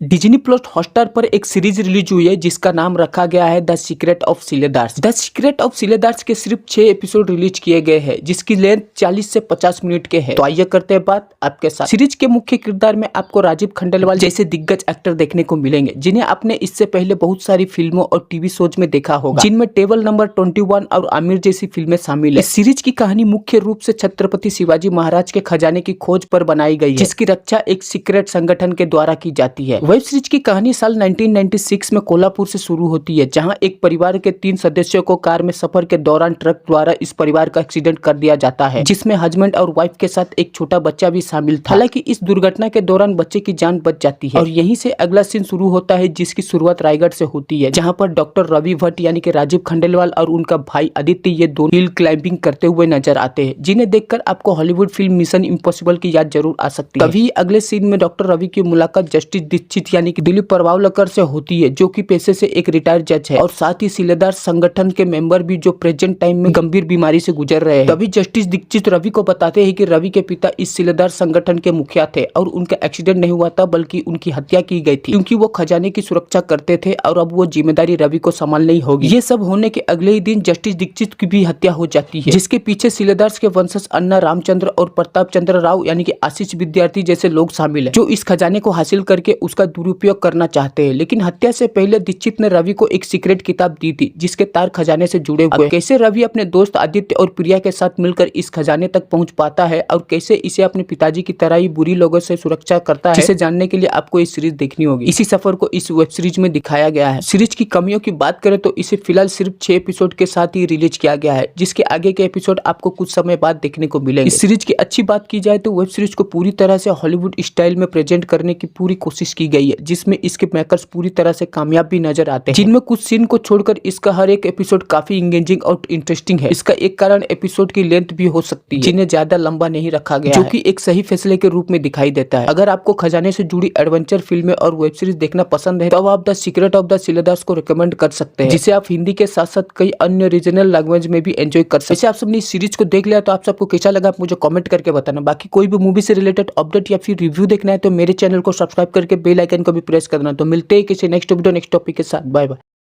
Disney plus Hotstar पर एक series release हुई है जिसका नाम रखा गया है द सीक्रेट ऑफ सिलेदार्स। द सीक्रेट ऑफ सिलेदार्स के सिर्फ 6 एपिसोड रिलीज किए गए हैं जिसकी लेंथ 40 से 50 मिनट के है। तो आइए करते हैं बात आपके साथ। सीरीज के मुख्य किरदार में आपको राजीव खंडेलवाल जैसे दिग्गज एक्टर देखने को मिलेंगे जिन्हें आपने इससे पहले बहुत सारी फिल्मों और टीवी शोज में देखा होगा, जिनमें टेबल नंबर 21 और आमिर जैसी फिल्में शामिल है। इस सीरीज की कहानी मुख्य रूप से छत्रपति शिवाजी महाराज के खजाने की खोज पर बनाई गई है, जिसकी रक्षा एक सीक्रेट संगठन के द्वारा की जाती है। वेब सीरीज की कहानी साल 1996 में कोल्हापुर से शुरू होती है, जहां एक परिवार के 3 सदस्यों को कार में सफर के दौरान ट्रक द्वारा इस परिवार का एक्सीडेंट कर दिया जाता है, जिसमें हस्बैंड और वाइफ के साथ एक छोटा बच्चा भी शामिल था। हालांकि इस दुर्घटना के दौरान बच्चे की जान बच जाती है और यहीं से अगला सीन शुरू होता है, जिसकी शुरुआत रायगढ़ से होती है, जहाँ पर डॉक्टर रवि भट्ट यानी कि राजीव खंडेलवाल और उनका भाई आदित्य ये दोनों हिल क्लाइंबिंग करते हुए नजर आते हैं, जिन्हें देखकर आपको हॉलीवुड फिल्म मिशन इम्पॉसिबल की याद जरूर आ सकती है। तभी अगले सीन में डॉक्टर रवि की मुलाकात जस्टिस दीक्षित यानी कि दिलीप प्रभावलकर से होती है, जो कि पेशे से एक रिटायर्ड जज है और साथ ही सिलेदार संगठन के मेंबर भी, जो प्रेजेंट टाइम में गंभीर बीमारी से गुजर रहे हैं। तभी जस्टिस दीक्षित रवि को बताते हैं कि रवि के पिता इस सिलेदार संगठन के मुखिया थे और उनका एक्सीडेंट नहीं हुआ था बल्कि उनकी हत्या की गई थी, क्योंकि वो खजाने की सुरक्षा करते थे और अब वो जिम्मेदारी रवि को संभालनी ही होगी। ये सब होने के अगले ही दिन जस्टिस दीक्षित की भी हत्या हो जाती है, जिसके पीछे सिलेदार के वंशज अन्ना रामचंद्र और प्रताप चंद्र राव यानी कि आशीष विद्यार्थी जैसे लोग शामिल है, जो इस खजाने को हासिल करके उसका दुरुपयोग करना चाहते हैं। लेकिन हत्या से पहले दीक्षित ने रवि को एक सीक्रेट किताब दी थी जिसके तार खजाने से जुड़े हुए। कैसे रवि अपने दोस्त आदित्य और प्रिया के साथ मिलकर इस खजाने तक पहुंच पाता है और कैसे इसे अपने पिताजी की तरह ही बुरी लोगों से सुरक्षा करता है, जिसे जानने के लिए आपको इस सीरीज देखनी होगी। इसी सफर को इस वेब सीरीज में दिखाया गया है। सीरीज की कमियों की बात करें तो इसे फिलहाल सिर्फ 6 एपिसोड के साथ ही रिलीज किया गया है, जिसके आगे के एपिसोड आपको कुछ समय बाद देखने को मिलेंगे। इस सीरीज की अच्छी बात की जाए तो वेब सीरीज को पूरी तरह से हॉलीवुड स्टाइल में प्रेजेंट करने की पूरी कोशिश की गई है, जिसमें इसके मेकर्स पूरी तरह से कामयाब भी नजर आते हैं, जिनमें कुछ सीन को छोड़कर इसका हर एक एपिसोड काफी इंगेजिंग और इंटरेस्टिंग है। इसका एक कारण एपिसोड की लेंथ भी हो सकती है, जिन्हें ज्यादा लंबा नहीं रखा गया, जो कि एक सही फैसले के रूप में दिखाई देता है। अगर आपको खजाने से जुड़ी एडवेंचर फिल्में और वेब सीरीज देखना पसंद है तो आप द सीक्रेट ऑफ द सिलेदार्स को रिकमेंड कर सकते हैं, जिसे आप हिंदी के साथ साथ कई अन्य रीजनल लैंग्वेज में भी एंजॉय कर सकते हैं। आप सबने इस सीरीज को देख लिया तो आप सबको कैसा लगा आप मुझे कमेंट करके बताना। बाकी कोई भी मूवी से रिलेटेड अपडेट या फिर रिव्यू देखना है तो मेरे चैनल को सब्सक्राइब करके बेल आइकन को भी प्रेस करना। तो मिलते हैं किसी नेक्स्ट वीडियो नेक्स्ट टॉपिक के साथ। Bye bye.